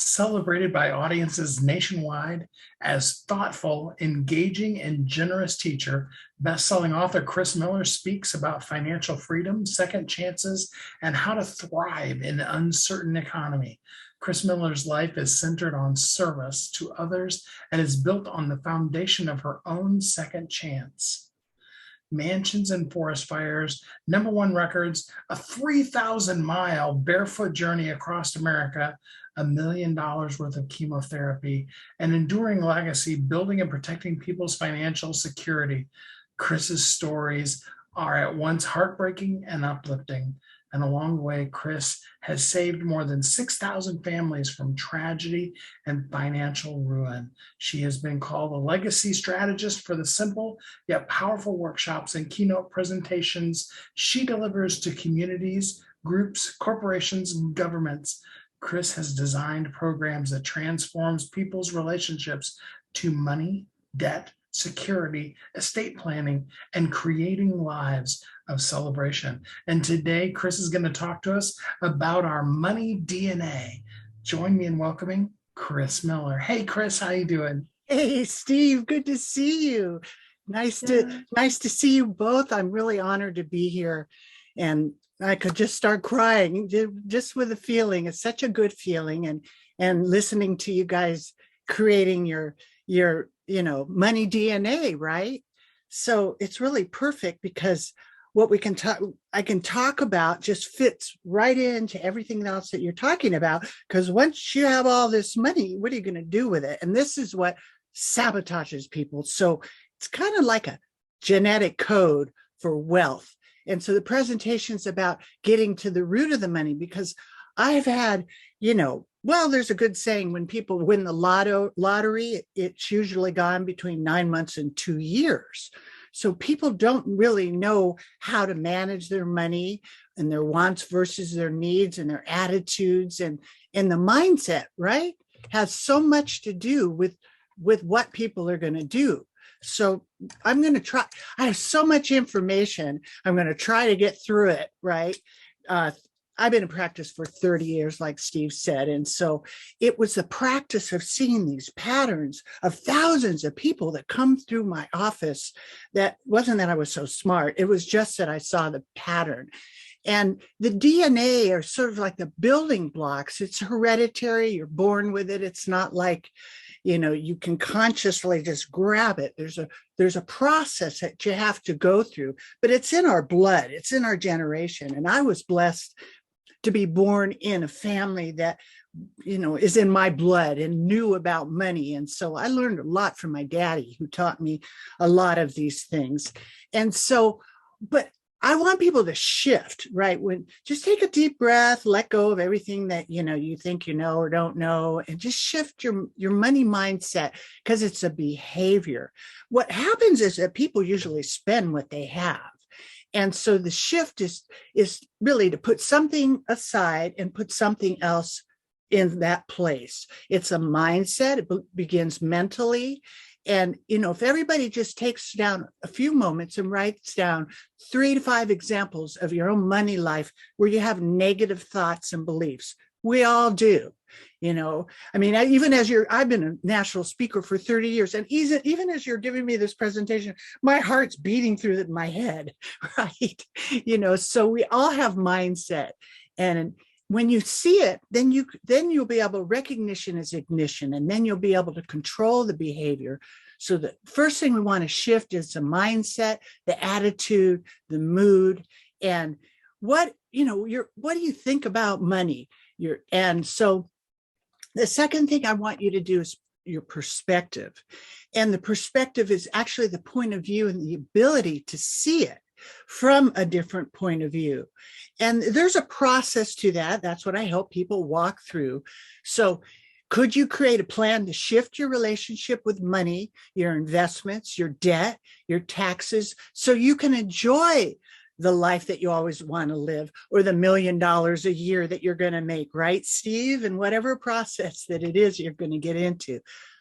celebrated by audiences nationwide as thoughtful, engaging, and generous teacher. Best-selling author Kris Miller speaks about financial freedom, second chances, and how to thrive in an uncertain economy. Kris Miller's life is centered on service to others and is built on the foundation of her own second chance. Mansions and forest fires, number one records, a 3,000-mile barefoot journey across America, $1 million worth of chemotherapy, an enduring legacy building and protecting people's financial security. Kris's stories are at once heartbreaking and uplifting. And along the way, Kris has saved more than 6,000 families from tragedy and financial ruin. She has been called a legacy strategist for the simple yet powerful workshops and keynote presentations she delivers to communities, groups, corporations, and governments. Kris has designed programs that transforms people's relationships to money, debt, security, estate planning, and creating lives of celebration. And today, Kris is going to talk to us about our money DNA. Join me in welcoming Kris Miller. Hey, Kris, how you doing? Hey, Steve, good to see you. Nice to see you both. I'm really honored to be here, and I could just start crying just with the feeling. It's such a good feeling, and listening to you guys creating your money DNA, right? So it's really perfect because what I can talk about just fits right into everything else that you're talking about. Because once you have all this money, what are you going to do with it? And this is what sabotages people. So it's kind of like a genetic code for wealth. And so the presentation's about getting to the root of the money, because I've had, there's a good saying, when people win the lottery, it's usually gone between 9 months and 2 years. So people don't really know how to manage their money and their wants versus their needs and their attitudes, and the mindset, right? Has so much to do with what people are going to do. So I'm going to try. I have so much information. I'm going to try to get through it, right? I've been in practice for 30 years, like Steve said. And so it was the practice of seeing these patterns of thousands of people that come through my office. That wasn't that I was so smart. It was just that I saw the pattern. And the DNA are sort of like the building blocks. It's hereditary. You're born with it. It's not like, you can consciously just grab it. There's a process that you have to go through, but it's in our blood. It's in our generation. And I was blessed to be born in a family that, is in my blood and knew about money. And so I learned a lot from my daddy, who taught me a lot of these things. And so, but I want people to shift, right? Just take a deep breath, let go of everything that, you think you know or don't know, and just shift your money mindset, because it's a behavior. What happens is that people usually spend what they have. And so the shift is really to put something aside and put something else in that place. It's a mindset. It begins mentally. And, if everybody just takes down a few moments and writes down 3 to 5 examples of your own money life where you have negative thoughts and beliefs, we all do. I've been a national speaker for 30 years, and even as you're giving me this presentation, my heart's beating through my head, right? So we all have mindset. And when you see it, then you'll be able, recognition is ignition, and then you'll be able to control the behavior. So the first thing we want to shift is the mindset, the attitude, the mood, and what do you think about money? And so the second thing I want you to do is your perspective. And the perspective is actually the point of view and the ability to see it from a different point of view. And there's a process to that. That's what I help people walk through. So could you create a plan to shift your relationship with money, your investments, your debt, your taxes, so you can enjoy the life that you always want to live, or the $1 million a year that you're going to make, right, Steve? And whatever process that it is you're going to get into.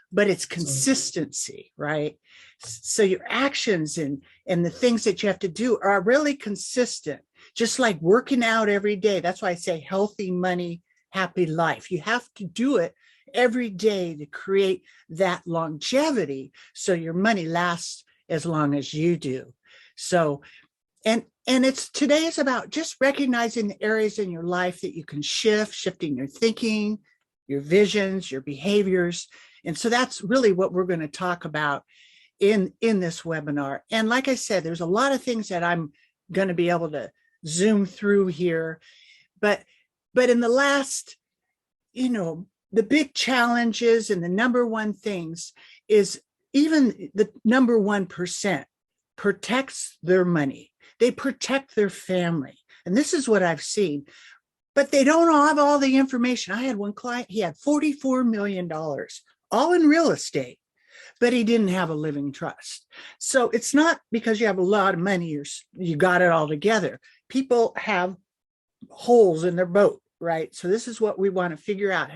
But it's consistency, right? So your actions and the things that you have to do are really consistent, just like working out every day. That's why I say healthy money happy life. You have to do it every day to create that longevity so your money lasts as long as you do. So, and it's today is about just recognizing the areas in your life that you can shifting your thinking, your visions, your behaviors. And so that's really what we're going to talk about in this webinar. And like I said, there's a lot of things that I'm going to be able to zoom through here, but in the last, the big challenges and the number one things is even the number 1% protects their money. They protect their family. And this is what I've seen, but they don't have all the information. I had one client, he had $44 million, all in real estate, but he didn't have a living trust. So it's not because you have a lot of money, you got it all together. People have holes in their boat, right? So this is what we want to figure out.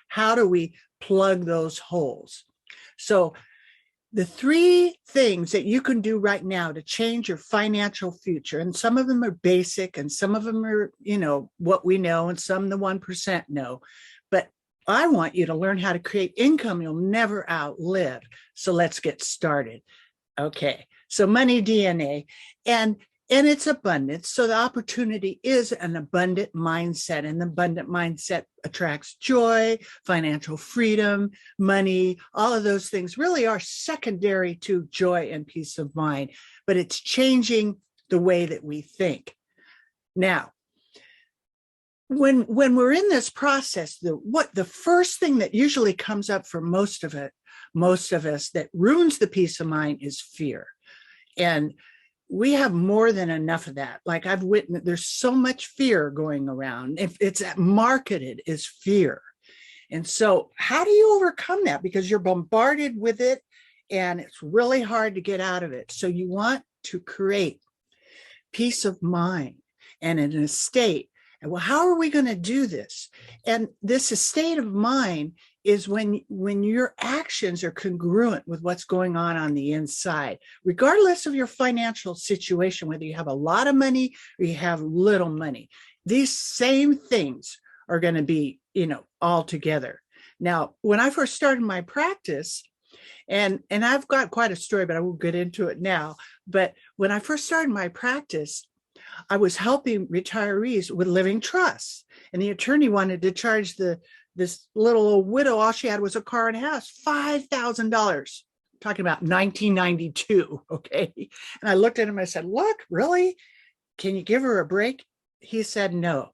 How do we plug those holes? So the 3 things that you can do right now to change your financial future, and some of them are basic and some of them are, what we know, and some the 1% know. But I want you to learn how to create income you'll never outlive. So let's get started. Okay, so money DNA. And it's abundance. So the opportunity is an abundant mindset, and the abundant mindset attracts joy, financial freedom, money. All of those things really are secondary to joy and peace of mind, but it's changing the way that we think. Now, when we're in this process, the first thing that usually comes up for most of us that ruins the peace of mind is fear. And we have more than enough of that. Like I've witnessed, there's so much fear going around. If it's marketed as fear. And so how do you overcome that? Because you're bombarded with it and it's really hard to get out of it. So you want to create peace of mind and an estate. And well, how are we going to do this? And this estate of mind is when your actions are congruent with what's going on the inside, regardless of your financial situation, whether you have a lot of money or you have little money. These same things are going to be, all together. Now, when I first started my practice, and I've got quite a story, but I won't get into it now. But when I first started my practice, I was helping retirees with living trusts. And the attorney wanted to charge this little old widow, all she had was a car and a house, $5,000. Talking about 1992, okay? And I looked at him and I said, look, really? Can you give her a break? He said, no.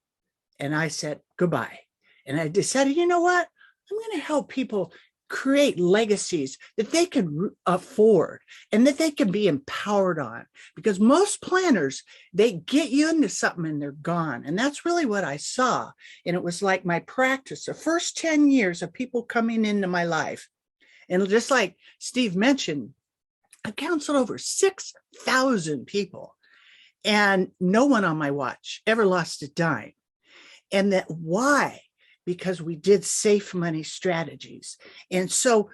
And I said, goodbye. And I decided, you know what? I'm going to help people create legacies that they can afford and that they can be empowered on, because most planners, they get you into something and they're gone. And that's really what I saw. And it was like my practice, the first 10 years of people coming into my life. And just like Steve mentioned, I counseled over 6,000 people and no one on my watch ever lost a dime. And that why? Because we did safe money strategies. And so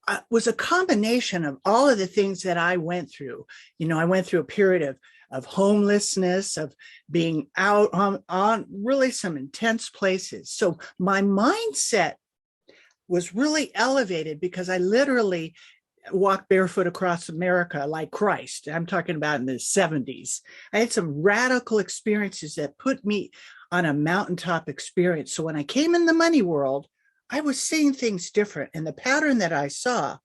it was a combination of all of the things that I went through. I went through a period of homelessness, of being out on really some intense places. So my mindset was really elevated because I literally walked barefoot across America like Christ. I'm talking about in the 70s. I had some radical experiences that put me on a mountaintop experience. So when I came in the money world, I was seeing things different. And the pattern that I saw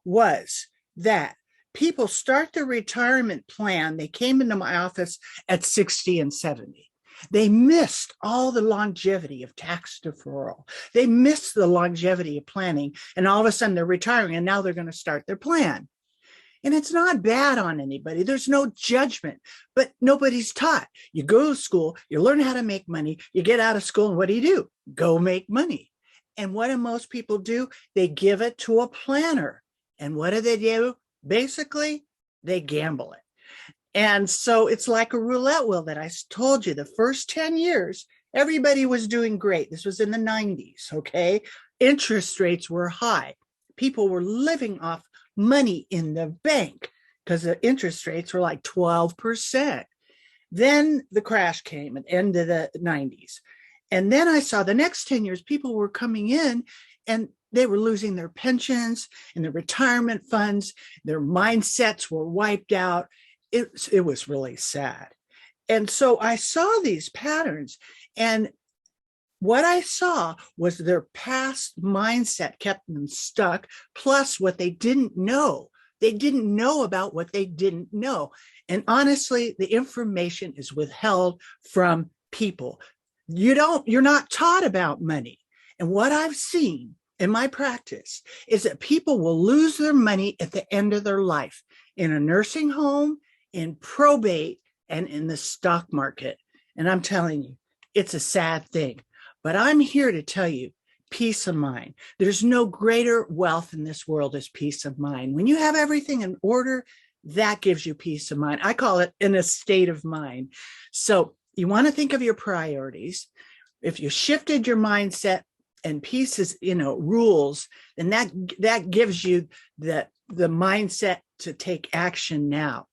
was that people start their retirement plan. They came into my office at 60 and 70. They missed all the longevity of tax deferral. They missed the longevity of planning. And all of a sudden they're retiring and now they're going to start their plan. And it's not bad on anybody. There's no judgment, but nobody's taught. You go to school, you learn how to make money, you get out of school, and what do? Go make money. And what do most people do? They give it to a planner. And what do? Basically, they gamble it. And so it's like a roulette wheel that I told you. The first 10 years, everybody was doing great. This was in the 90s, okay? Interest rates were high. People were living off money in the bank because the interest rates were like 12%. Then the crash came at the end of the 90s. And then I saw the next 10 years, people were coming in and they were losing their pensions and their retirement funds. Their mindsets were wiped out. It was really sad. And so I saw these patterns, and what I saw was their past mindset kept them stuck, plus what they didn't know. They didn't know about what they didn't know. And honestly, the information is withheld from people. You're not taught about money. And what I've seen in my practice is that people will lose their money at the end of their life in a nursing home, in probate, and in the stock market. And I'm telling you, it's a sad thing. But I'm here to tell you, peace of mind. There's no greater wealth in this world as peace of mind. When you have everything in order, that gives you peace of mind. I call it an estate of mind. So you want to think of your priorities. If you shifted your mindset and peace is, rules, then that gives you the mindset to take action now.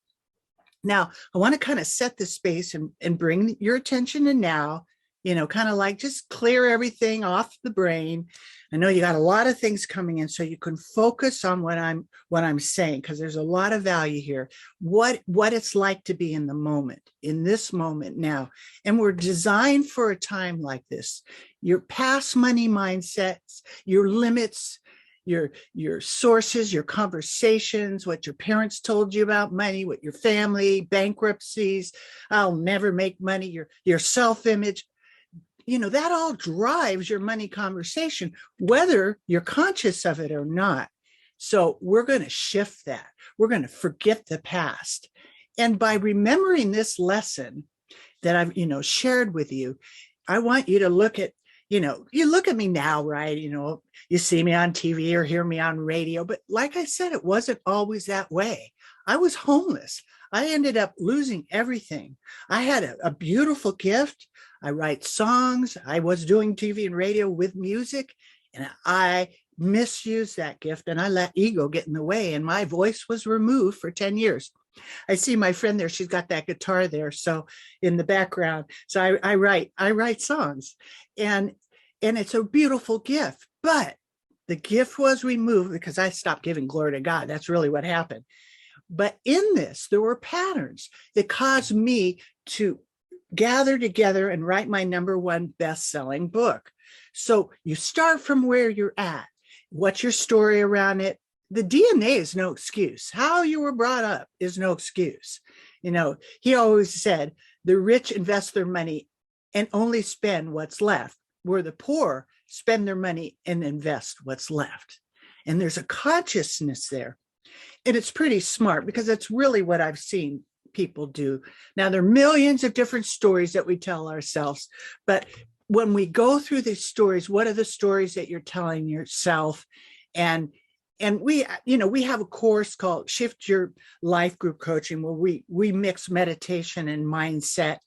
Now, I want to kind of set the space and bring your attention to now, kind of like just clear everything off the brain. I know you got a lot of things coming in, so you can focus on what I'm saying, because there's a lot of value here. What it's like to be in the moment, in this moment now. And we're designed for a time like this. Your past money mindsets, your limits, your sources, your conversations, what your parents told you about money, what your family, bankruptcies, I'll never make money, your self-image, that all drives your money conversation, whether you're conscious of it or not. So we're going to shift that. We're going to forget the past. And by remembering this lesson that I've, shared with you, I want you to look at, you look at me now, right? You see me on TV or hear me on radio, but like I said, it wasn't always that way. I was homeless. I ended up losing everything. I had a beautiful gift. I write songs. I was doing TV and radio with music, and I misused that gift, and I let ego get in the way, and my voice was removed for 10 years. I see my friend there. She's got that guitar there. So in the background, so I write songs, and it's a beautiful gift, but the gift was removed because I stopped giving glory to God. That's really what happened. But in this, there were patterns that caused me to gather together and write my #1 best-selling book. So you start from where you're at. What's your story around it? The DNA is no excuse. How you were brought up is no excuse. He always said, the rich invest their money and only spend what's left, where the poor spend their money and invest what's left. And there's a consciousness there. And it's pretty smart, because that's really what I've seen people do. Now, there are millions of different stories that we tell ourselves, but when we go through these stories, what are the stories that you're telling yourself? And we have a course called Shift Your Life Group Coaching, where we mix meditation and mindset.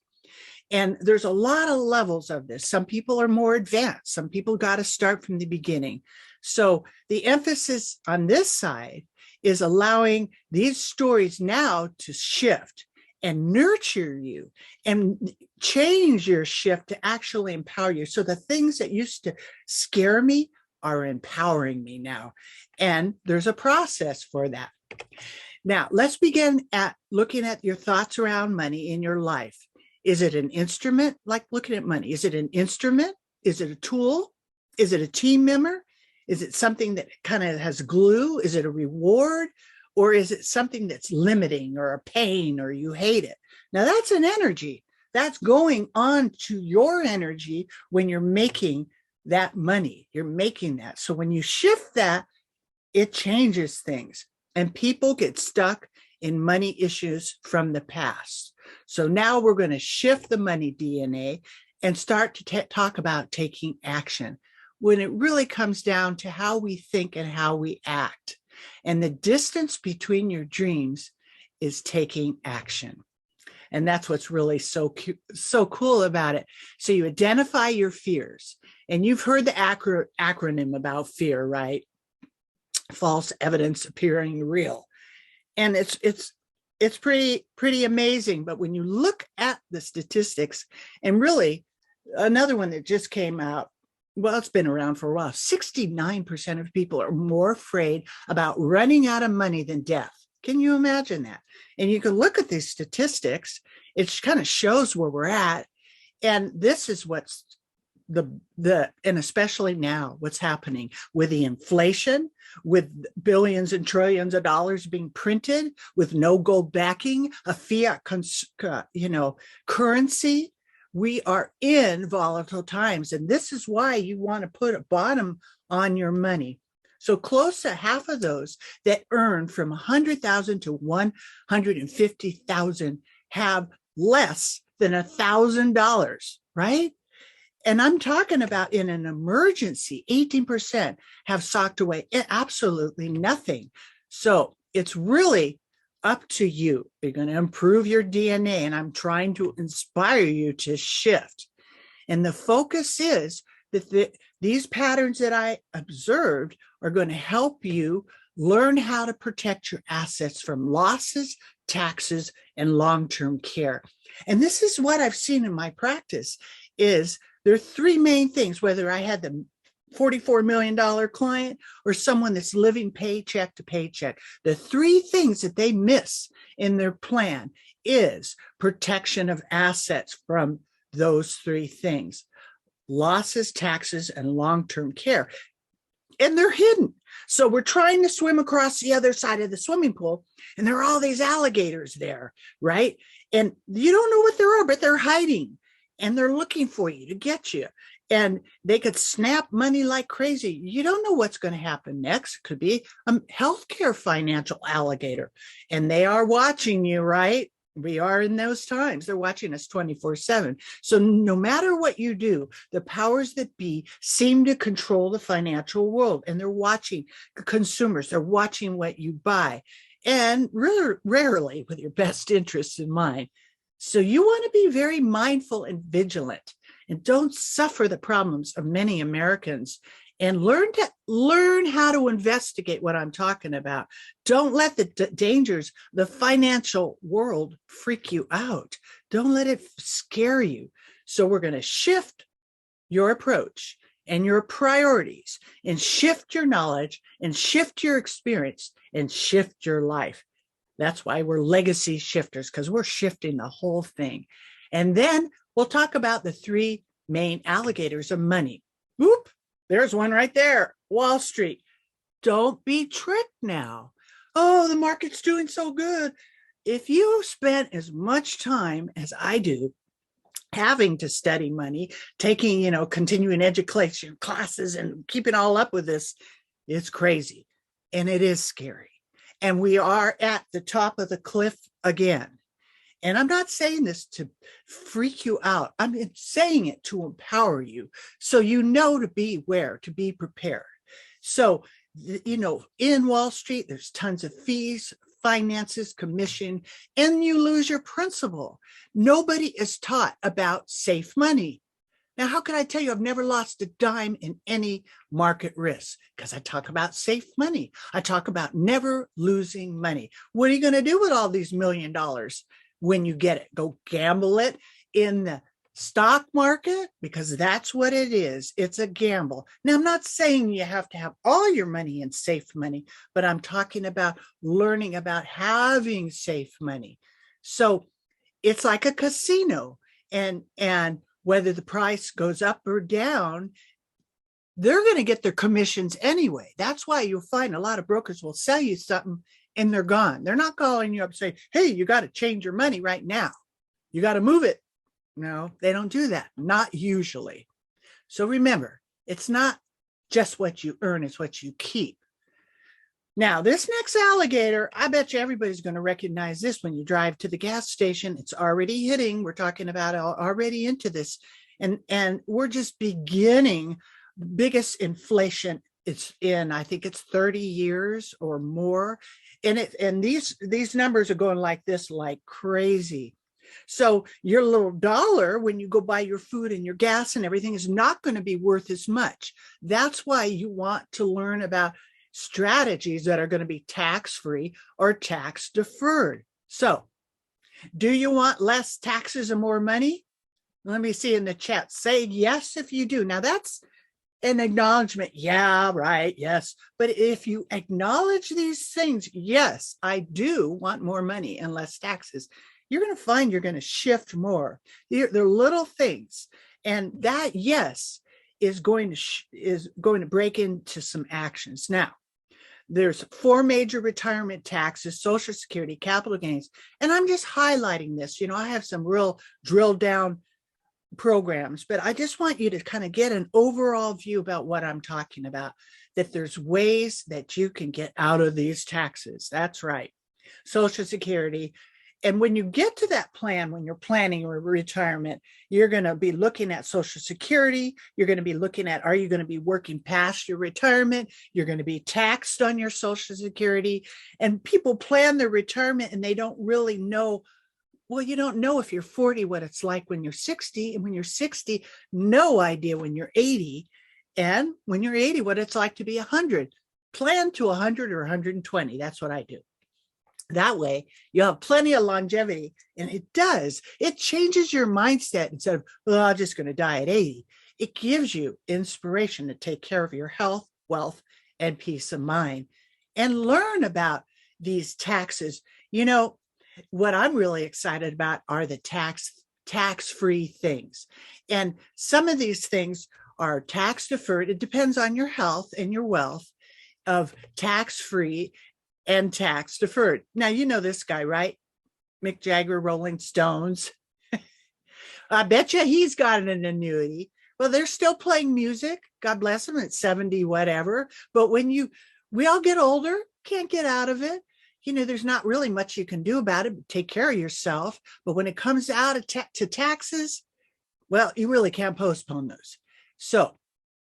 And there's a lot of levels of this. Some people are more advanced. Some people got to start from the beginning. So the emphasis on this side is allowing these stories now to shift and nurture you and change your shift to actually empower you. So the things that used to scare me are empowering me now. And there's a process for that. Now, let's begin at looking at your thoughts around money in your life. Is it an instrument? Like looking at money. Is it an instrument? Is it a tool? Is it a team member? Is it something that kind of has glue? Is it a reward? Or is it something that's limiting or a pain or you hate it? Now that's an energy. That's going on to your energy when you're making that money. You're making that. So when you shift that, it changes things. And people get stuck in money issues from the past. So now we're going to shift the money DNA and start to talk about taking action, when it really comes down to how we think and how we act. And the distance between your dreams is taking action. And that's what's really so cool about it. So you identify your fears. And you've heard the acronym about fear, right? False evidence appearing real. And it's pretty amazing. But when you look at the statistics, and really Another one that just came out, well, it's been around for a while. 69% of people are more afraid about running out of money than death. Can you imagine that? And you can look at these statistics. It kind of shows where we're at. And this is what's and especially now, what's happening with the inflation, with billions and trillions of dollars being printed, with no gold backing, a fiat, currency. We are in volatile times, and this is why you want to put a bottom on your money. So close to half of those that earn from 100,000 to 150,000 have less than $1,000, right? And I'm talking about in an emergency, 18% have socked away absolutely nothing. So it's really up to you. You're going to improve your DNA, and I'm trying to inspire you to shift. And the focus is that these patterns that I observed are going to help you learn how to protect your assets from losses, taxes, and long-term care. And this is what I've seen in my practice is there are three main things, whether I had the $44 million client or someone that's living paycheck to paycheck. The three things that they miss in their plan is protection of assets from those three things: losses, taxes, and long-term care. And they're hidden. So we're trying to swim across the other side of the swimming pool, and there are all these alligators there, right? And you don't know what they are, but they're hiding. And they're looking for you to get you. And they could snap money like crazy. You don't know what's going to happen next. It could be a healthcare financial alligator. And they are watching you, right? We are in those times. They're watching us 24/7. So no matter what you do, the powers that be seem to control the financial world. And they're watching consumers. They're watching what you buy. And rarely with your best interests in mind. So you want to be very mindful and vigilant, and don't suffer the problems of many Americans, and learn how to investigate what I'm talking about. Don't let the dangers, the financial world freak you out. Don't let it scare you. So we're going to shift your approach and your priorities, and shift your knowledge, and shift your experience, and shift your life. That's why we're legacy shifters, because we're shifting the whole thing. And then we'll talk about the three main alligators of money. Whoop, there's one right there, Wall Street. Don't be tricked now. Oh, the market's doing so good. If you spent as much time as I do having to study money, taking, continuing education classes and keeping all up with this, it's crazy. And it is scary. And we are at the top of the cliff again. And I'm not saying this to freak you out. I'm saying it to empower you so you know to beware, to be prepared. So, in Wall Street, there's tons of fees, finances, commission, and you lose your principal. Nobody is taught about safe money. Now, how can I tell you I've never lost a dime in any market risk? Because I talk about safe money. I talk about never losing money. What are you going to do with all these $1 million when you get it? Go gamble it in the stock market? Because that's what it is. It's a gamble. Now, I'm not saying you have to have all your money in safe money, but I'm talking about learning about having safe money. So it's like a casino, and whether the price goes up or down, they're going to get their commissions anyway. That's why you'll find a lot of brokers will sell you something and they're gone. They're not calling you up and say, hey, you got to change your money right now. You got to move it. No, they don't do that. Not usually. So remember, it's not just what you earn, it's what you keep. Now, this next alligator, I bet you everybody's going to recognize this when you drive to the gas station. It's already hitting. We're talking about already into this. And we're just beginning. Biggest inflation it's in, I think it's 30 years or more. And these numbers are going like this, like crazy. So your little dollar, when you go buy your food and your gas and everything, is not going to be worth as much. That's why you want to learn about strategies that are going to be tax-free or tax deferred. So, do you want less taxes and more money? Let me see in the chat. Say yes if you do. Now that's an acknowledgement. Yeah, right. Yes. But if you acknowledge these things, yes, I do want more money and less taxes, you're going to find you're going to shift more. They're little things. And that yes is going to break into some actions. Now, there's 4 major retirement taxes: Social Security, capital gains. And I'm just highlighting this. I have some real drill down programs, but I just want you to kind of get an overall view about what I'm talking about, that there's ways that you can get out of these taxes. That's right. Social Security. And when you get to that plan, when you're planning your retirement, you're going to be looking at Social Security. You're going to be looking at, are you going to be working past your retirement? You're going to be taxed on your Social Security. And people plan their retirement and they don't really know. Well, you don't know if you're 40 what it's like when you're 60, and when you're 60, no idea when you're 80, and when you're 80 what it's like to be 100. Plan to 100 or 120. That's what I do. That way you'll have plenty of longevity, and it changes your mindset. Instead of, well, I'm just going to die at 80, it gives you inspiration to take care of your health, wealth, and peace of mind, and learn about these taxes. What I'm really excited about are the tax-free things. And some of these things are tax deferred. It depends on your health and your wealth, of tax-free and tax deferred. Now, you know this guy, right? Mick Jagger, Rolling Stones. I bet you he's got an annuity. Well, they're still playing music. God bless them at 70, whatever. But when we all get older, can't get out of it. There's not really much you can do about it. Take care of yourself. But when it comes out to taxes, well, you really can't postpone those. So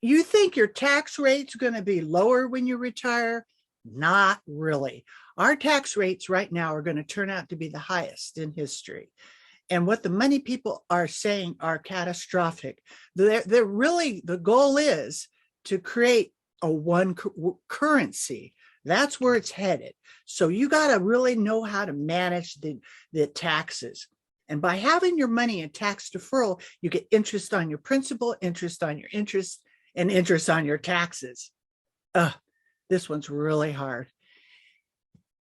you think your tax rate's going to be lower when you retire? Not really. Our tax rates right now are going to turn out to be the highest in history. And what the money people are saying are catastrophic. They're really, the goal is to create a one currency. That's where it's headed. So you got to really know how to manage the taxes. And by having your money in tax deferral, you get interest on your principal, interest on your interest, and interest on your taxes. This one's really hard.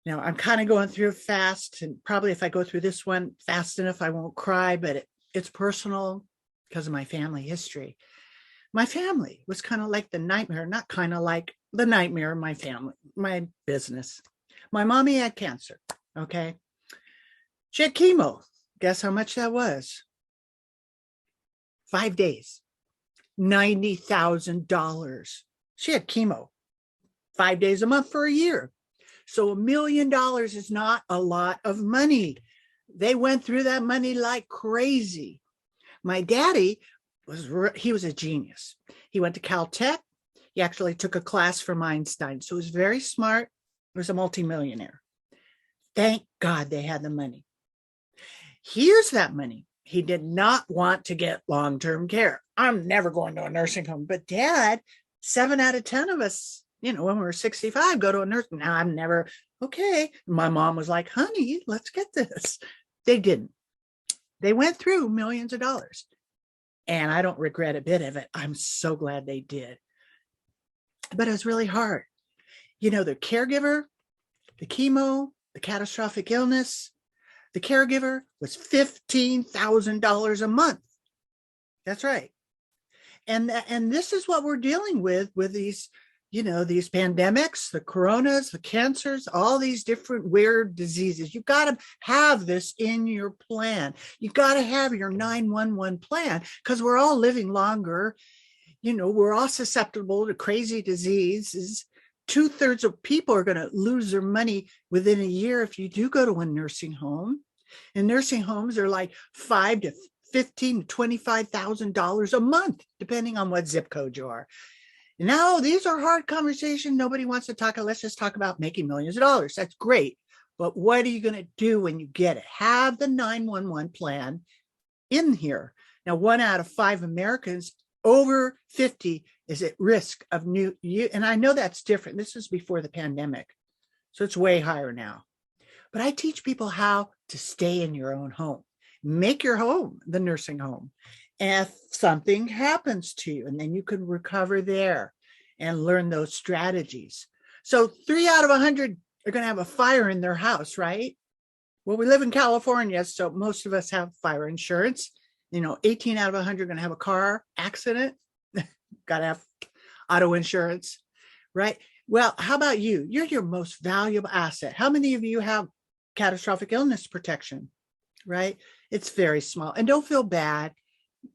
Now, I'm kind of going through it fast, and probably if I go through this one fast enough, I won't cry, but it's personal because of my family history. My family was kind of like the nightmare, not kind of like the nightmare of my family, my business. My mommy had cancer, okay? She had chemo. Guess how much that was? 5 days, $90,000. She had chemo 5 days a month for a year. So $1 million is not a lot of money. They went through that money like crazy. My daddy he was a genius. He went to Caltech. He actually took a class from Einstein. So he was very smart. He was a multimillionaire. Thank God they had the money. Here's that money. He did not want to get long-term care. I'm never going to a nursing home. But Dad, 7 out of 10 of us, when we were 65, go to a nursing. Now I'm never, okay. My mom was like, honey, let's get this. They didn't. They went through millions of dollars. And I don't regret a bit of it. I'm so glad they did. But it was really hard. The caregiver, the chemo, the catastrophic illness, the caregiver was $15,000 a month. That's right. And this is what we're dealing with these, these pandemics, the coronas, the cancers, all these different weird diseases. You got to have this in your plan. You got to have your 911 plan, because we're all living longer. We're all susceptible to crazy diseases. 2/3 of people are going to lose their money within a year if you do go to a nursing home. And nursing homes are like $5,000 to $15,000 to $25,000 a month, depending on what zip code you are. Now, these are hard conversations. Nobody wants to talk. Let's just talk about making millions of dollars. That's great. But what are you going to do when you get it? Have the 911 plan in here. Now, 1 out of 5 Americans over 50 is at risk of and I know that's different. This is before the pandemic, so it's way higher now. But I teach people how to stay in your own home. make your home the nursing home. And if something happens to you, and then you can recover there and learn those strategies. So 3 out of 100 are going to have a fire in their house, right? Well, we live in California, so most of us have fire insurance. 18 out of 100 are going to have a car accident. Got to have auto insurance, right? Well, how about you? You're your most valuable asset. How many of you have catastrophic illness protection, right? It's very small. And don't feel bad.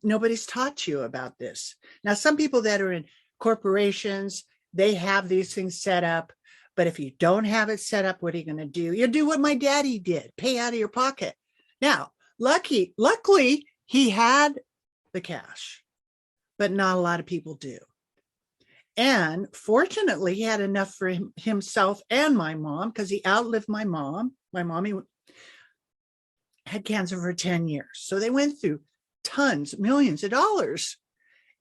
Nobody's taught you about this. Now, some people that are in corporations, they have these things set up. But if you don't have it set up, what are you going to do? You do what my daddy did, pay out of your pocket. Now, luckily, he had the cash, but not a lot of people do. And fortunately, he had enough for himself and my mom, because he outlived my mom. My mommy had cancer for 10 years. So they went through tons, millions of dollars.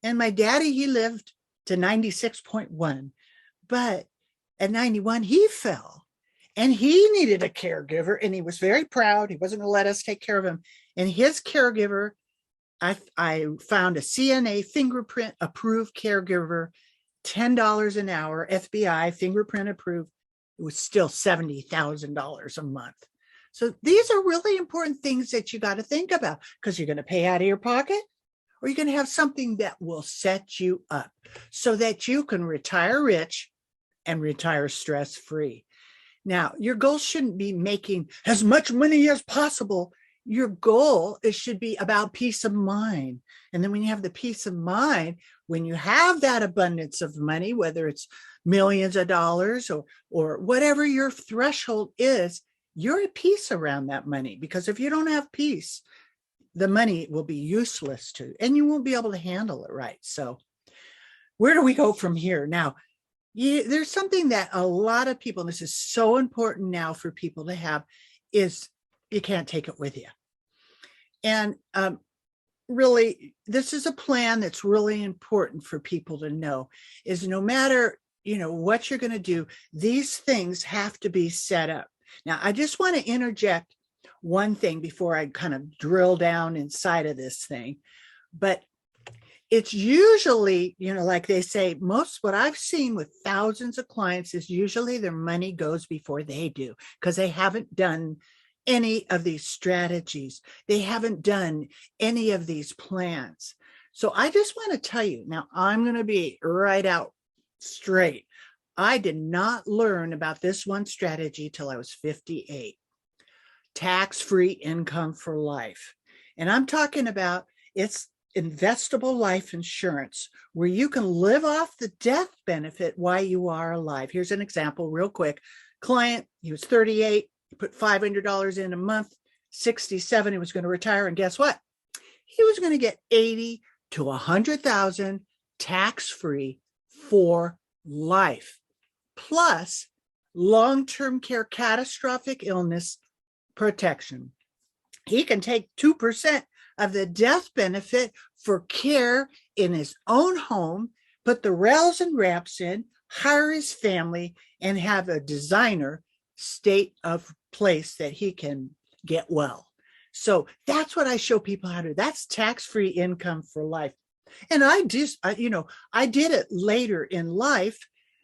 And my daddy, he lived to 96.1. But at 91, he fell. And he needed a caregiver. And he was very proud. He wasn't going to let us take care of him. And his caregiver, I found a CNA fingerprint approved caregiver, $10 an hour, FBI fingerprint approved. It was still $70,000 a month. So these are really important things that you got to think about, because you're going to pay out of your pocket, or you're going to have something that will set you up so that you can retire rich and retire stress-free. Now, your goal shouldn't be making as much money as possible. Your goal should be about peace of mind. And then when you have the peace of mind, when you have that abundance of money, whether it's millions of dollars or whatever your threshold is, you're at peace around that money. Because if you don't have peace, the money will be useless to you, and you won't be able to handle it right. So where do we go from here? Now, there's something that a lot of people, and this is so important now for people to have, is you can't take it with you. And really, this is a plan that's really important for people to know, is no matter, what you're going to do, these things have to be set up. Now, I just want to interject one thing before I kind of drill down inside of this thing. But it's usually, like they say, what I've seen with thousands of clients is usually their money goes before they do, because they haven't done any of these strategies. They haven't done any of these plans. So I just want to tell you, now I'm going to be right out straight. I did not learn about this one strategy till I was 58. Tax-free income for life. And I'm talking about, it's investable life insurance where you can live off the death benefit while you are alive. Here's an example real quick. Client, he was 38, he put $500 in a month, 67, he was going to retire. And guess what? He was going to get 80 to 100,000 tax-free for life, plus long-term care catastrophic illness protection. He can take 2% of the death benefit for care in his own home, put the rails and ramps in, hire his family, and have a designer state of place that he can get well. So that's what I show people how to do. That's tax-free income for life. And I did it later in life,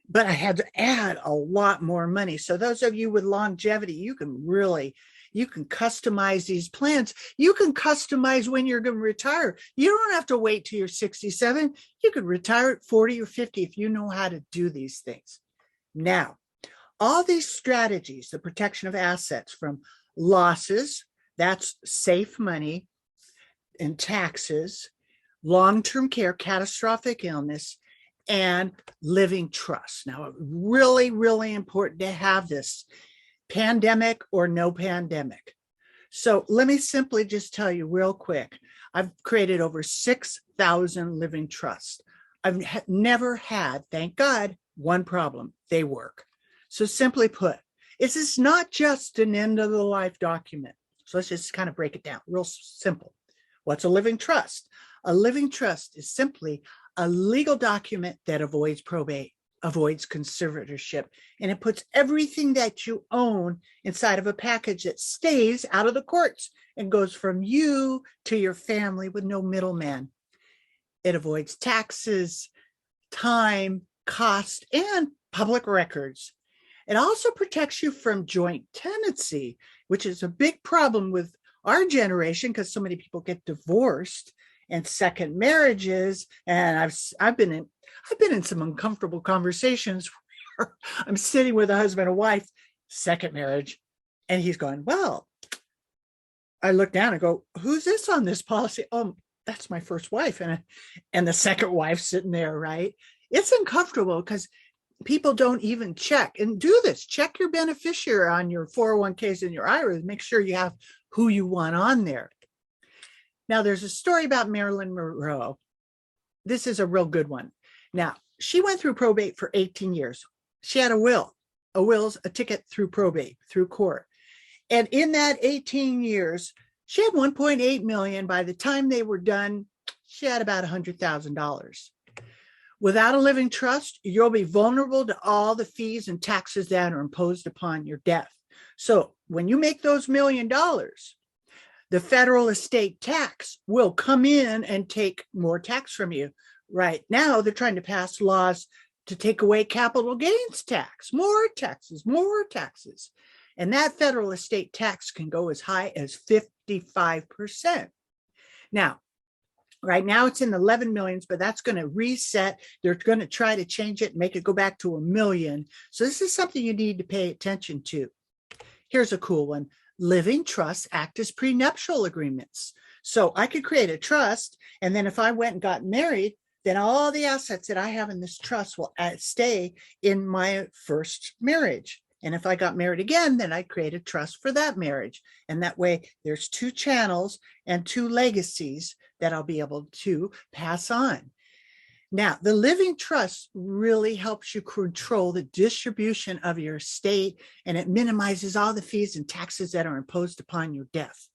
but I had to add a lot more money. So those of you with longevity, you can customize these plans. You can customize when you're going to retire. You don't have to wait till you're 67. You could retire at 40 or 50 if you know how to do these things. Now, all these strategies, the protection of assets from losses, that's safe money, and taxes, long-term care, catastrophic illness, and living trust. Now, really, really important to have this, pandemic or no pandemic. So let me simply just tell you real quick. I've created over 6,000 living trusts. I've never had, thank God, one problem. They work. So simply put, this is not just an end of the life document. So let's just kind of break it down real simple. What's a living trust? A living trust is simply a legal document that avoids probate. avoids conservatorship, and it puts everything that you own inside of a package that stays out of the courts and goes from you to your family with no middleman. It avoids taxes, time, cost, and public records. It also protects you from joint tenancy, which is a big problem with our generation because so many people get divorced and second marriages. And I've been in some uncomfortable conversations where I'm sitting with a husband and wife, second marriage, and he's going, well, I look down and go, who's this on this policy? Oh, that's my first wife. And the second wife sitting there, right? It's uncomfortable because people don't even check and do this. Check your beneficiary on your 401ks and your IRAs. Make sure you have who you want on there. Now, there's a story about Marilyn Monroe. This is a real good one. Now, she went through probate for 18 years. She had a will. A will's a ticket through probate, through court. And in that 18 years, she had 1.8 million. By the time they were done, she had about $100,000. Without a living trust, you'll be vulnerable to all the fees and taxes that are imposed upon your death. So when you make those $1 million, the federal estate tax will come in and take more tax from you. Right now, they're trying to pass laws to take away capital gains tax, more taxes, more taxes. And that federal estate tax can go as high as 55%. Now, right now it's in the 11 millions, but that's going to reset. They're going to try to change it and make it go back to 1 million. So this is something you need to pay attention to. Here's a cool one. Living trusts act as prenuptial agreements. So I could create a trust, and then if I went and got married, then all the assets that I have in this trust will stay in my first marriage. And if I got married again, then I'd create a trust for that marriage. And that way there's 2 channels and 2 legacies that I'll be able to pass on. Now, the living trust really helps you control the distribution of your estate, and it minimizes all the fees and taxes that are imposed upon your death.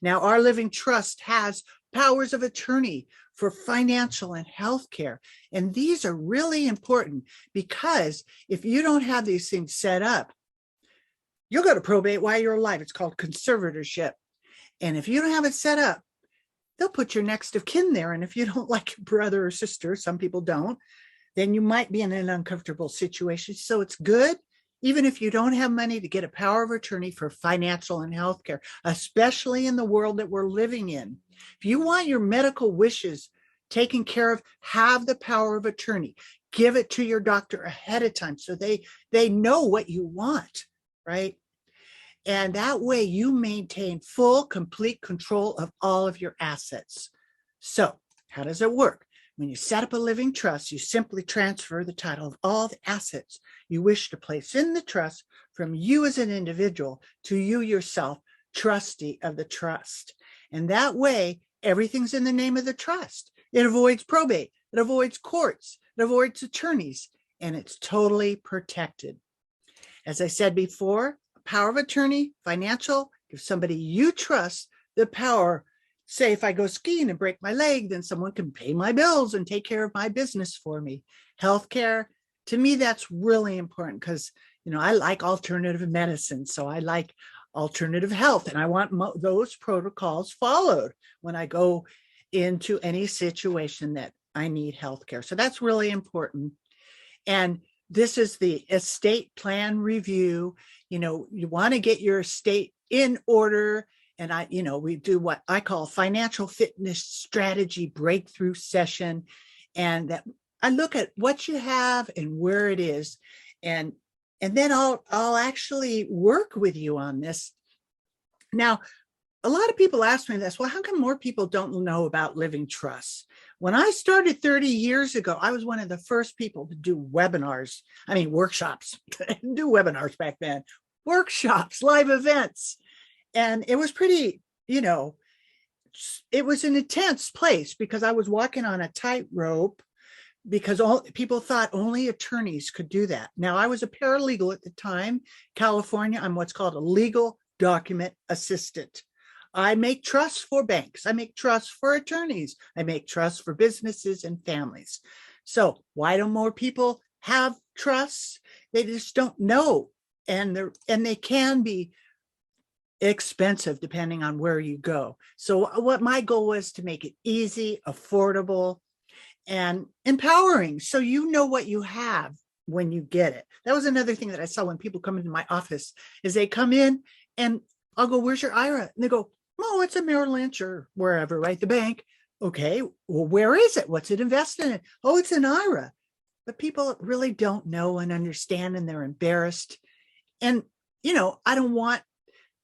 Now, our living trust has powers of attorney for financial and health care. And these are really important because if you don't have these things set up, you'll go to probate while you're alive. It's called conservatorship. And if you don't have it set up, they'll put your next of kin there. And if you don't like your brother or sister, some people don't, then you might be in an uncomfortable situation. So it's good, even if you don't have money, to get a power of attorney for financial and healthcare, especially in the world that we're living in. If you want your medical wishes taken care of, have the power of attorney. Give it to your doctor ahead of time so they know what you want, right? And that way you maintain full, complete control of all of your assets. So how does it work? When you set up a living trust, you simply transfer the title of all the assets you wish to place in the trust from you as an individual to you yourself, trustee of the trust. And that way, everything's in the name of the trust. It avoids probate, it avoids courts, it avoids attorneys, and it's totally protected. As I said before, power of attorney, financial, give somebody you trust the power. Say if I go skiing and break my leg, then someone can pay my bills and take care of my business for me. Healthcare, to me, that's really important because, I like alternative medicine. So I like alternative health, and I want those protocols followed when I go into any situation that I need healthcare. So that's really important. And this is the estate plan review. You want to get your estate in order. And we do what I call financial fitness strategy breakthrough session. And that I look at what you have and where it is. And then I'll actually work with you on this. Now, a lot of people ask me this, well, how come more people don't know about living trusts? When I started 30 years ago, I was one of the first people to do workshops. Do webinars back then, workshops, live events. And it was pretty, it was an intense place because I was walking on a tightrope because people thought only attorneys could do that. Now, I was a paralegal at the time. California, I'm what's called a legal document assistant. I make trusts for banks. I make trusts for attorneys. I make trusts for businesses and families. So why don't more people have trusts. They just don't know. And they can be expensive depending on where you go. So what my goal was to make it easy, affordable, and empowering. So you know what you have when you get it. That was another thing that I saw when people come into my office is they come in and I'll go, where's your IRA? And they go, oh, it's a Merrill Lynch or wherever, right? The bank. Okay, well, where is it? What's it invested in? Oh, it's an IRA. But people really don't know and understand, and they're embarrassed. And, I don't want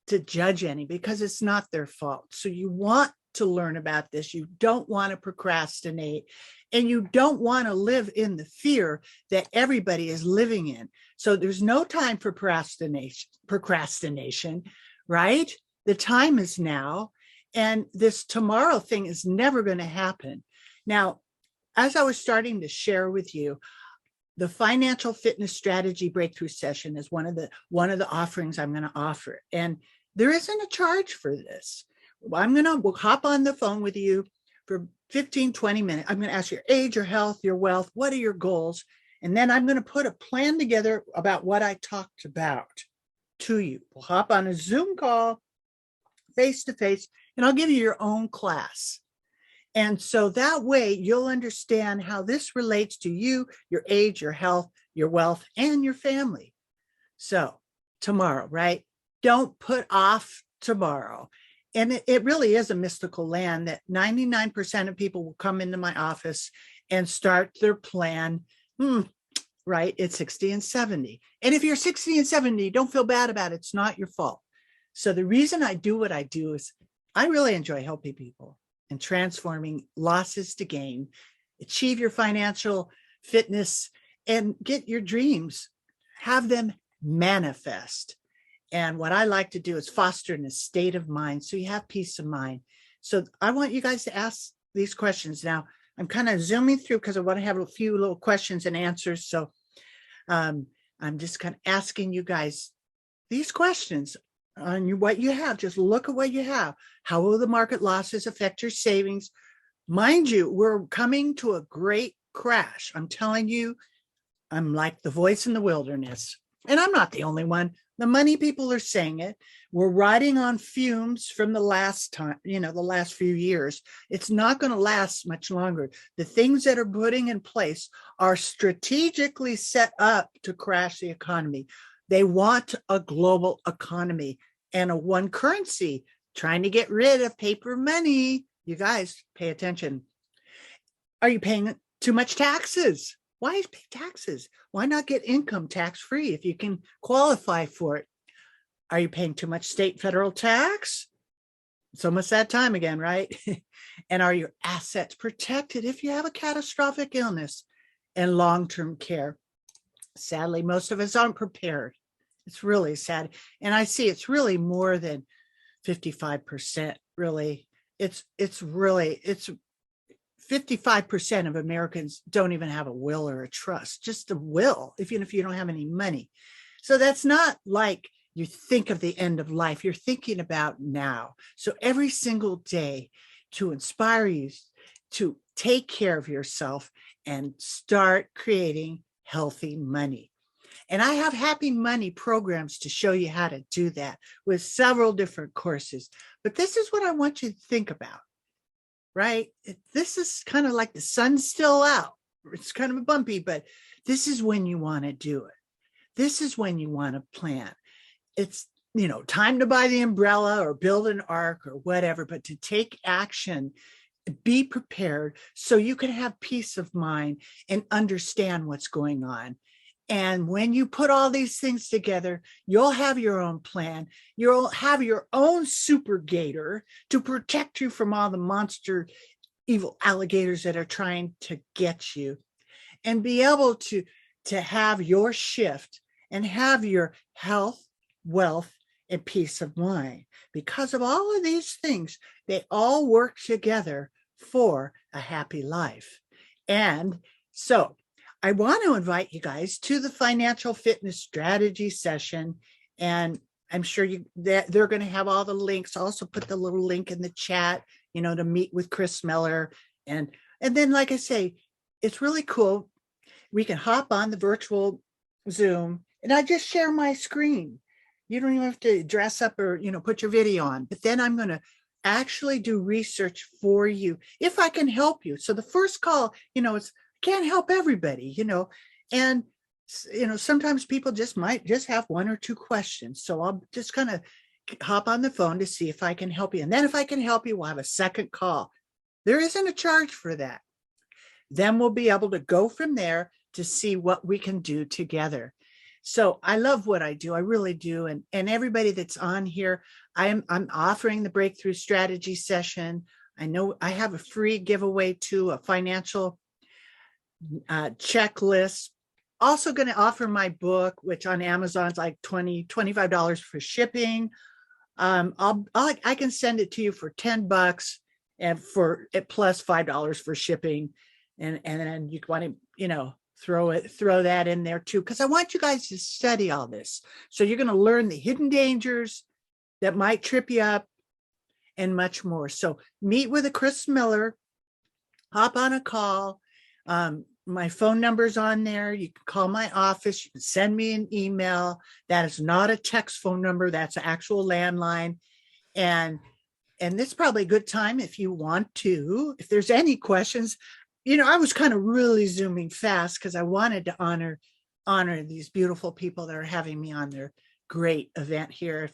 to judge any because it's not their fault. So you want to learn about this. You don't want to procrastinate, and you don't want to live in the fear that everybody is living in. So there's no time for procrastination, right? The time is now, and this tomorrow thing is never going to happen. Now, as I was starting to share with you, the financial fitness strategy breakthrough session is one of the offerings I'm going to offer. And there isn't a charge for this. We'll hop on the phone with you for 15, 20 minutes. I'm going to ask your age, your health, your wealth. What are your goals? And then I'm going to put a plan together about what I talked about to you. We'll hop on a Zoom call face to face, and I'll give you your own class. And so that way you'll understand how this relates to you, your age, your health, your wealth, and your family. So tomorrow, right? Don't put off tomorrow. And it really is a mystical land that 99% of people will come into my office and start their plan, right, at 60 and 70. And if you're 60 and 70, don't feel bad about it. It's not your fault. So the reason I do what I do is I really enjoy helping people and transforming losses to gain, achieve your financial fitness, and get your dreams, have them manifest. And what I like to do is foster a state of mind so you have peace of mind. So I want you guys to ask these questions. Now, I'm kind of zooming through because I want to have a few little questions and answers. So I'm just kind of asking you guys these questions on what you have. Just look at what you have. How will the market losses affect your savings? Mind you, we're coming to a great crash. I'm telling you, I'm like the voice in the wilderness. And I'm not the only one. The money people are saying it. We're riding on fumes from the last time, the last few years. It's not going to last much longer. The things that are putting in place are strategically set up to crash the economy. They want a global economy and a one currency, trying to get rid of paper money. You guys pay attention. Are you paying too much taxes? Why pay taxes? Why not get income tax free if you can qualify for it? Are you paying too much state federal tax? It's almost that time again, right? And are your assets protected if you have a catastrophic illness and long-term care? Sadly, most of us aren't prepared. It's really sad. And I see it's really more than 55%, really. It's 55% of Americans don't even have a will or a trust, just a will, even if you don't have any money. So that's not like you think of the end of life. You're thinking about now. So every single day, to inspire you to take care of yourself and start creating healthy money. And I have happy money programs to show you how to do that with several different courses. But this is what I want you to think about, right? This is kind of like the sun's still out. It's kind of bumpy, but this is when you want to do it. This is when you want to plan. It's, time to buy the umbrella or build an ark or whatever, but to take action, be prepared so you can have peace of mind and understand what's going on. And when you put all these things together, you'll have your own plan. You'll have your own super gator to protect you from all the monster evil alligators that are trying to get you, and be able to have your shift and have your health, wealth, and peace of mind. Because of all of these things, they all work together for a happy life. And so I want to invite you guys to the financial fitness strategy session, and I'm sure they're going to have all the links. I'll also put the little link in the chat, to meet with Kris Miller. And then, like I say, it's really cool. we can hop on the virtual Zoom and I just share my screen. You don't even have to dress up or, put your video on, but then I'm going to actually do research for you if I can help you. So the first call, it's can't help everybody, and sometimes people might just have one or two questions. So I'll just kind of hop on the phone to see if I can help you. And then if I can help you, we'll have a second call. There isn't a charge for that. Then we'll be able to go from there to see what we can do together. So I love what I do. I really do. And everybody that's on here, I'm offering the breakthrough strategy session. I know I have a free giveaway to a financial checklist. Also going to offer my book, which on Amazon's like $25 for shipping. I can send it to you for $10 and for it plus $5 for shipping. And then you want to, throw that in there too, because I want you guys to study all this. So you're going to learn the hidden dangers that might trip you up and much more. So meet with a Kris Miller, hop on a call. My phone number's on there. You can call my office. You can send me an email. That is not a text phone number. That's an actual landline. And this is probably a good time if you want to, if there's any questions. I was kind of really zooming fast because I wanted to honor these beautiful people that are having me on their great event here.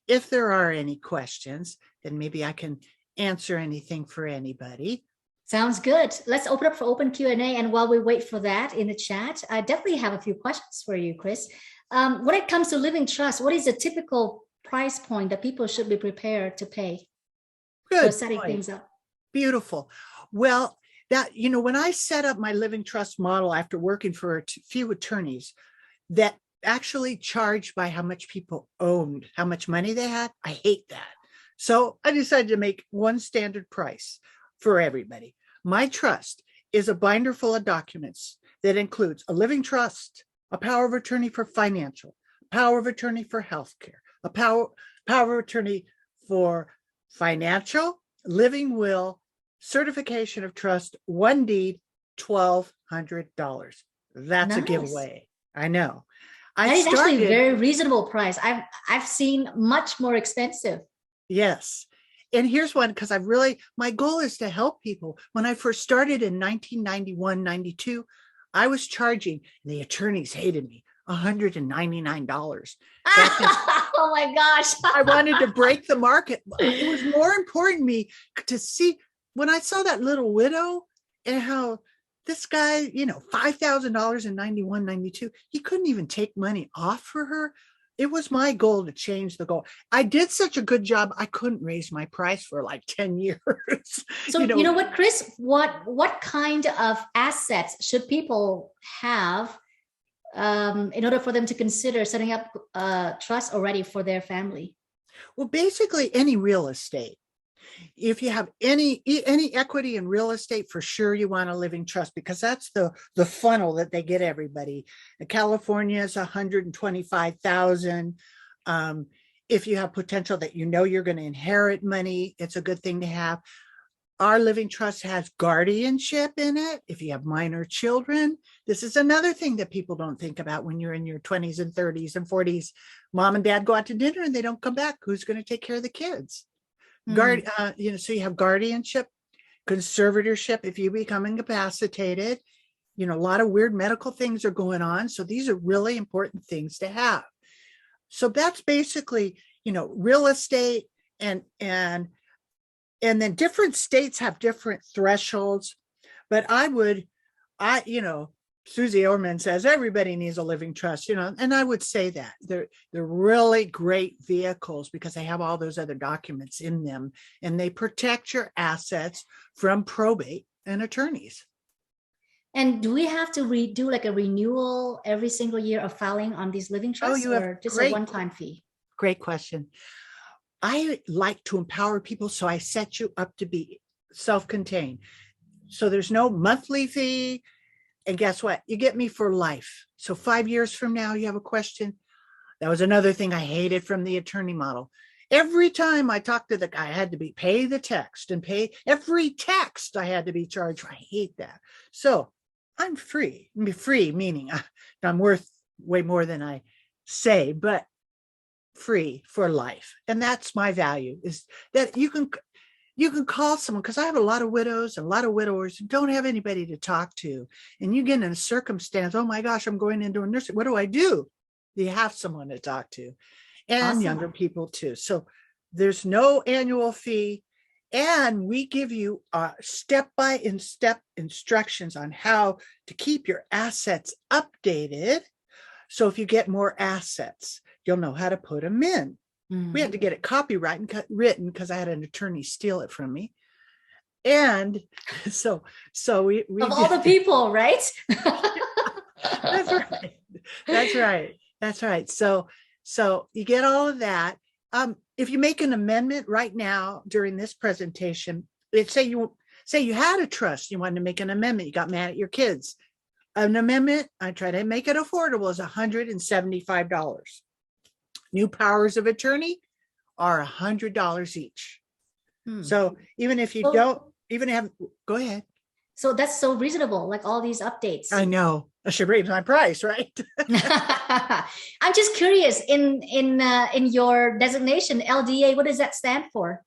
If there are any questions, then maybe I can answer anything for anybody. Sounds good. Let's open up for open Q&A. And while we wait for that in the chat, I definitely have a few questions for you, Kris. When it comes to living trust, what is a typical price point that people should be prepared to pay for setting things up? Beautiful. Well, when I set up my living trust model after working for a few attorneys that actually charged by how much people owned, how much money they had, I hate that. So I decided to make one standard price for everybody. My trust is a binder full of documents that includes a living trust, a power of attorney for financial, power of attorney for healthcare, a power of attorney for financial, living will, certification of trust, one deed, $1,200. That's nice. A giveaway. I know. That is actually a very reasonable price. I've seen much more expensive. Yes. And here's one, because my goal is to help people. When I first started in 1991, 92, I was charging, and the attorneys hated me, $199. Oh my gosh. I wanted to break the market. It was more important to me to see when I saw that little widow and how this guy, $5,000 in 91, 92, he couldn't even take money off for her. It was my goal to change the goal. I did such a good job. I couldn't raise my price for like 10 years. So you know what, Kris, what kind of assets should people have in order for them to consider setting up trust already for their family? Well, basically any real estate. If you have any equity in real estate, for sure you want a living trust, because that's the funnel that they get everybody. California is 125,000. If you have potential that you're going to inherit money, it's a good thing to have. Our living trust has guardianship in it. If you have minor children, this is another thing that people don't think about when you're in your 20s and 30s and 40s. Mom and dad go out to dinner and they don't come back. Who's going to take care of the kids? So you have guardianship, conservatorship. If you become incapacitated, a lot of weird medical things are going on. So these are really important things to have. So that's basically, real estate and then different states have different thresholds. But Susie Orman says everybody needs a living trust, and I would say that they're really great vehicles because they have all those other documents in them and they protect your assets from probate and attorneys. And do we have to do like a renewal every single year of filing on these living trusts, or just a one-time fee? Great question. I like to empower people, so I set you up to be self-contained. So there's no monthly fee. And guess what? You get me for life. So 5 years from now, you have a question. That was another thing I hated from the attorney model. Every time I talked to the guy, I had to pay the text and pay every text I had to be charged. I hate that. So I'm free. I mean, free meaning I'm worth way more than I say, but free for life. And that's my value, is that you can call someone, because I have a lot of widows and a lot of widowers who don't have anybody to talk to. And you get in a circumstance, oh my gosh, I'm going into a nursing. What do I do? You have someone to talk to, and Awesome. younger people too. So there's no annual fee. And we give you step-by-step instructions on how to keep your assets updated. So if you get more assets, you'll know how to put them in. We had to get it copyrighted and written because I had an attorney steal it from me. And so we Of all the people, right? That's right. That's right. So you get all of that. If you make an amendment right now during this presentation, say you had a trust, you wanted to make an amendment, you got mad at your kids. An amendment, I try to make it affordable, is $175. New powers of attorney are $100 each. So even if you don't even have, go ahead. So that's so reasonable, like all these updates. I know. I should raise my price, right? I'm just curious, in your designation, LDA, what does that stand for?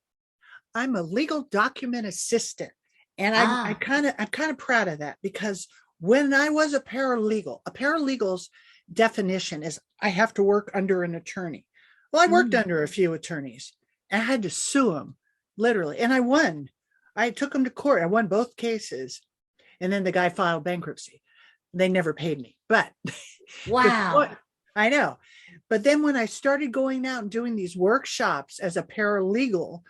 I'm a legal document assistant. And I'm kind of proud of that, because when I was a paralegal's definition is I have to work under an attorney. Well, I worked under a few attorneys and I had to sue them, literally. And I won. I took them to court. I won both cases. And then the guy filed bankruptcy. They never paid me. But wow. I know. But then when I started going out and doing these workshops as a paralegal,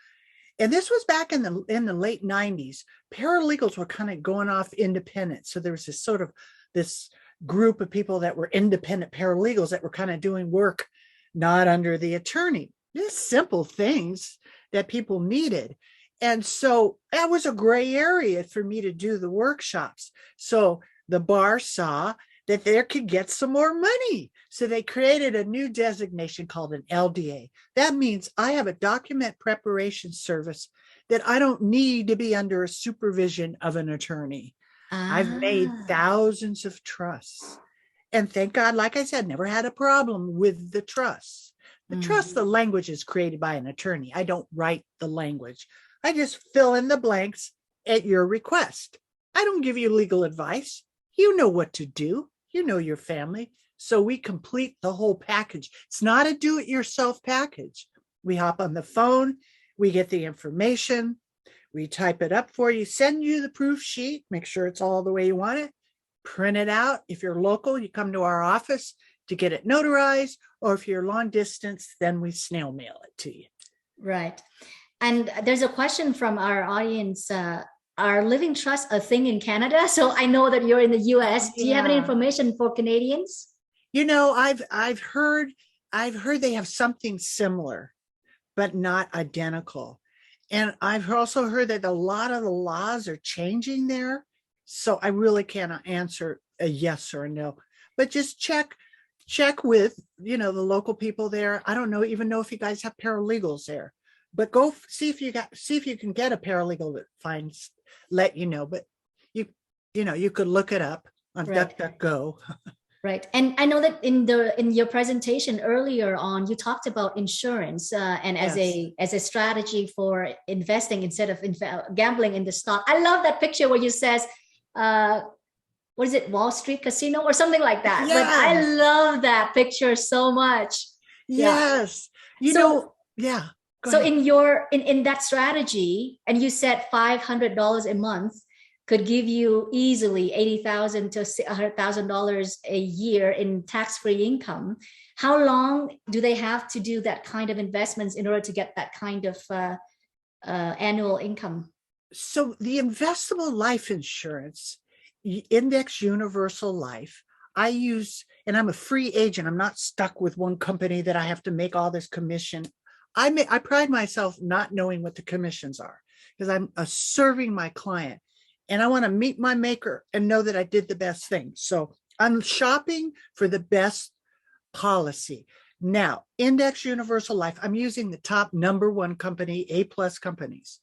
and this was back in the late 90s, paralegals were kind of going off independent. So there was this sort of this group of people that were independent paralegals that were kind of doing work not under the attorney. Just simple things that people needed. And so that was a gray area for me to do the workshops. So the bar saw that they could get some more money. So they created a new designation called an LDA. That means I have a document preparation service that I don't need to be under a supervision of an attorney. I've made thousands of trusts. And thank God, like I said, never had a problem with the trusts. The language is created by an attorney. I don't write the language. I just fill in the blanks at your request. I don't give you legal advice. You know what to do. You know your family. So we complete the whole package. It's not a do-it-yourself package. We hop on the phone. We get the information. We type it up for you, send you the proof sheet, make sure it's all the way you want it, print it out. If you're local, you come to our office to get it notarized, or if you're long distance, then we snail mail it to you. Right. And there's a question from our audience. Are living trusts a thing in Canada? So I know that you're in the US. Do you have any information for Canadians? You know, I've heard they have something similar, but not identical. And I've also heard that a lot of the laws are changing there. So I really cannot answer a yes or a no, but just check with, the local people there. I don't even know if you guys have paralegals there, but go see if you can get a paralegal that let you know, but you could look it up on DuckDuckGo. Right. And I know that in your presentation earlier on, you talked about insurance and as a strategy for investing instead of gambling in the stock. I love that picture where you says, what is it, Wall Street Casino or something like that. Yes. But I love that picture so much. Yes. So ahead. in that strategy, and you said $500 a month could give you easily $80,000 to $100,000 a year in tax-free income. How long do they have to do that kind of investments in order to get that kind of annual income? So the investable life insurance, Index Universal Life, I use, and I'm a free agent. I'm not stuck with one company that I have to make all this commission. I pride myself not knowing what the commissions are, because I'm serving my client. And I want to meet my maker and know that I did the best thing. So I'm shopping for the best policy. Now, Index Universal Life, I'm using the top #1 company, A+ companies.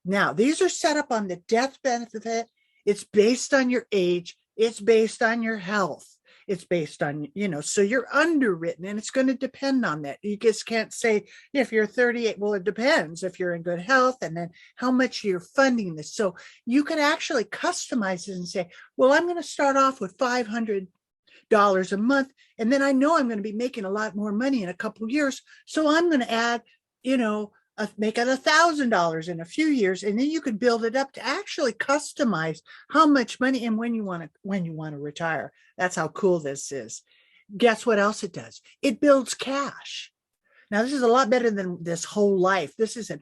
Now, these are set up on the death benefit. It's based on your age. It's based on your health. It's based on, so you're underwritten, and it's going to depend on that. You just can't say if you're 38. Well, it depends if you're in good health and then how much you're funding this. So you can actually customize it and say, well, I'm going to start off with $500 a month. And then I know I'm going to be making a lot more money in a couple of years. So I'm going to add, make it $1,000 in a few years. And then you could build it up to actually customize how much money and when you want to retire. That's how cool this is. Guess what else it does? It builds cash. Now, this is a lot better than this whole life. This is a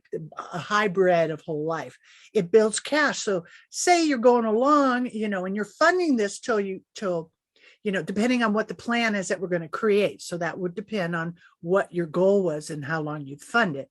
hybrid of whole life. It builds cash. So say you're going along, and you're funding this till depending on what the plan is that we're going to create. So that would depend on what your goal was and how long you'd fund it.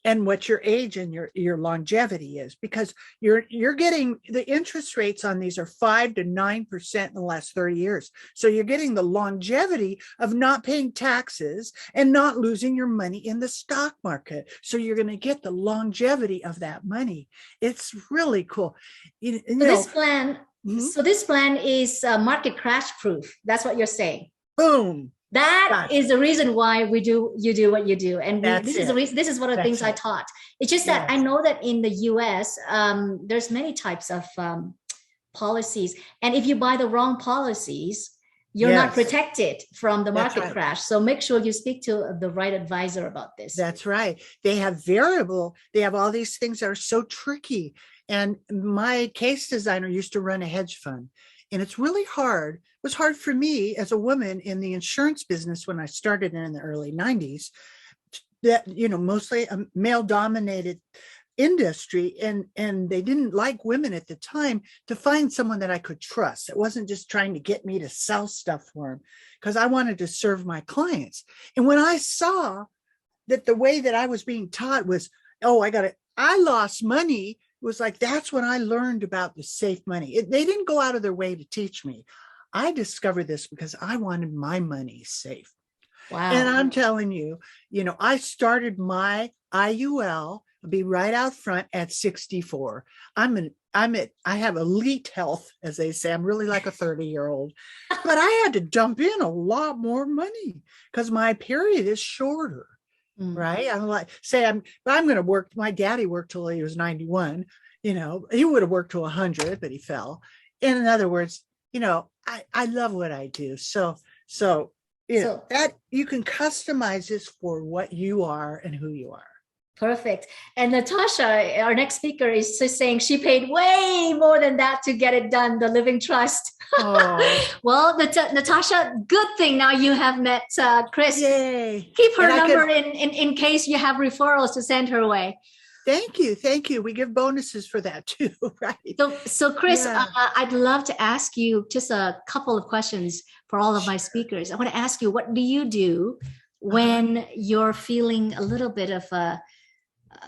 And what your age and your longevity is, because you're getting the interest rates on these are 5 to 9% in the last 30 years. So you're getting the longevity of not paying taxes and not losing your money in the stock market. So you're going to get the longevity of that money. It's really cool. This plan, Mhm. so this plan is market crash proof. That's what you're saying. Boom. That is the reason why you do what you do, and this is the reason. This is one of the things I taught. It's just that I know that in the U.S. There's many types of policies, and if you buy the wrong policies, you're not protected from the market crash. So make sure you speak to the right advisor about this. That's right. They have all these things that are so tricky. And my case designer used to run a hedge fund. And it's really hard. It was hard for me as a woman in the insurance business when I started in the early 90s, that, mostly a male dominated industry. And they didn't like women at the time, to find someone that I could trust. It wasn't just trying to get me to sell stuff for them, because I wanted to serve my clients. And when I saw that the way that I was being taught was, I lost money. It was like, that's when I learned about the safe money. They didn't go out of their way to teach me. I discovered this because I wanted my money safe. Wow. And I'm telling you, I started my IUL, I'll be right out front, at 64. I have elite health, as they say. I'm really like a 30-year-old, but I had to dump in a lot more money because my period is shorter. Right. I'm like, I'm going to work. My daddy worked till he was 91. He would have worked to 100, but he fell. In other words, I love what I do. So that you can customize this for what you are and who you are. Perfect. And Natasha, our next speaker, is just saying she paid way more than that to get it done, the living trust. Oh. Well, Natasha, good thing now you have met Kris. Yay. Keep her number in case you have referrals to send her way. Thank you. We give bonuses for that too, right? So Kris, I'd love to ask you just a couple of questions for all of my speakers. I want to ask you, what do you do when you're feeling a little bit of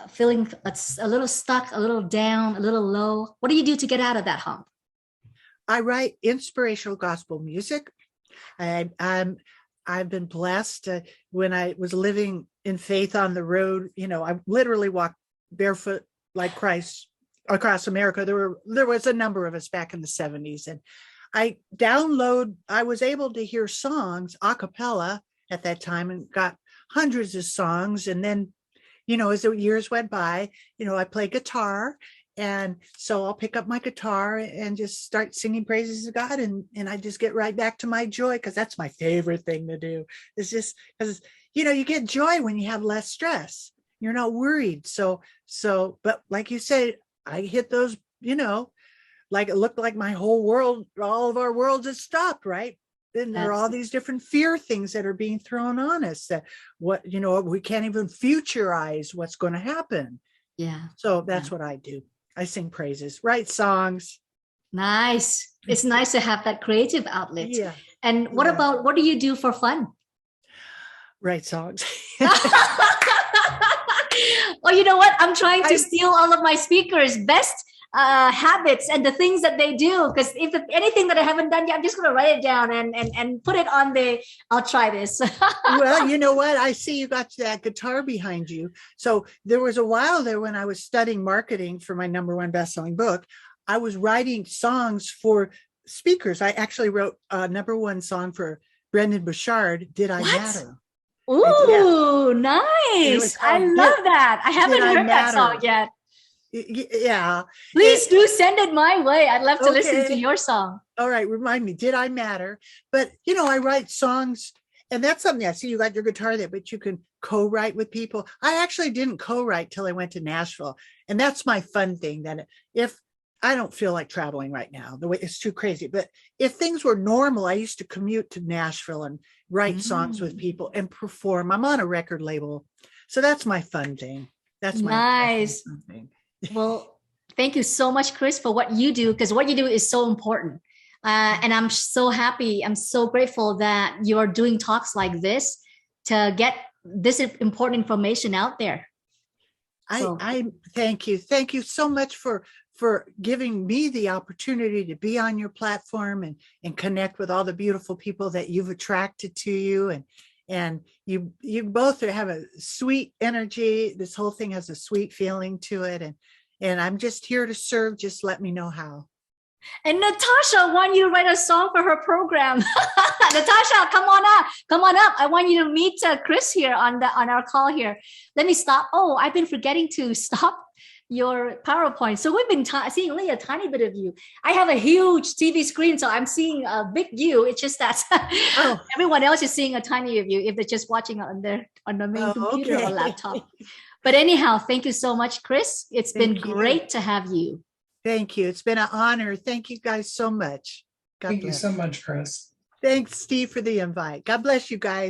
feeling a little stuck, a little down, a little low? What do you do to get out of that hump? I write inspirational gospel music. I've been blessed. When I was living in faith on the road, I literally walked barefoot like Christ across America. There was a number of us back in the 70s, and I was able to hear songs a cappella at that time, and got hundreds of songs. And then, as the years went by, I play guitar. And so I'll pick up my guitar and just start singing praises to God. And I just get right back to my joy, because that's my favorite thing to do. It's just because, you get joy when you have less stress. You're not worried. But like you say, I hit those, like it looked like my whole world, all of our worlds has stopped, right? Then there are all these different fear things that are being thrown on us that we can't even futurize what's going to happen. Yeah. So that's what I do. I sing praises, write songs. Nice. It's nice to have that creative outlet. Yeah. And what do you do for fun? Write songs. Well, you know what? I'm trying to steal all of my speakers' best habits and the things that they do, because if anything that I haven't done yet, I'm just going to write it down and put it on I'll try this. Well, you know what? I see you got that guitar behind you. So there was a while there when I was studying marketing for my #1 best-selling book, I was writing songs for speakers. I actually wrote a #1 song for Brendan Bouchard, Did I What? Matter? Ooh, It nice. was I called love that. I haven't Did I heard that song Matter? yet. Yeah. Please do send it my way. I'd love to listen to Okay. your song. All right, remind me, Did I Matter? But I write songs, and that's something I see. You got your guitar there, but you can co-write with people. I actually didn't co-write till I went to Nashville, and that's my fun thing. That if I don't feel like traveling right now, the way it's too crazy. But if things were normal, I used to commute to Nashville and write songs with people and perform. I'm on a record label, so that's my fun thing. That's my Nice. fun thing. Well, thank you so much, Kris, for what you do, because what you do is so important. And I'm so happy. I'm so grateful that you're doing talks like this to get this important information out there. So- I thank you. Thank you so much for giving me the opportunity to be on your platform and connect with all the beautiful people that you've attracted to you. And you both have a sweet energy. This whole thing has a sweet feeling to it. And I'm just here to serve. Just let me know how. And Natasha want you to write a song for her program. Natasha, come on up. Come on up. I want you to meet Kris here on our call here. Let me stop. Oh, I've been forgetting to stop your PowerPoint. So we've been seeing only a tiny bit of you. I have a huge TV screen, so I'm seeing a big you. It's just that everyone else is seeing a tiny of you if they're just watching on the main computer or laptop. But anyhow, thank you so much, Kris. It's been great to have you. Thank you. It's been an honor. Thank you guys so much. God Thank bless. you so much, Kris. Thanks, Steve, for the invite. God bless you guys.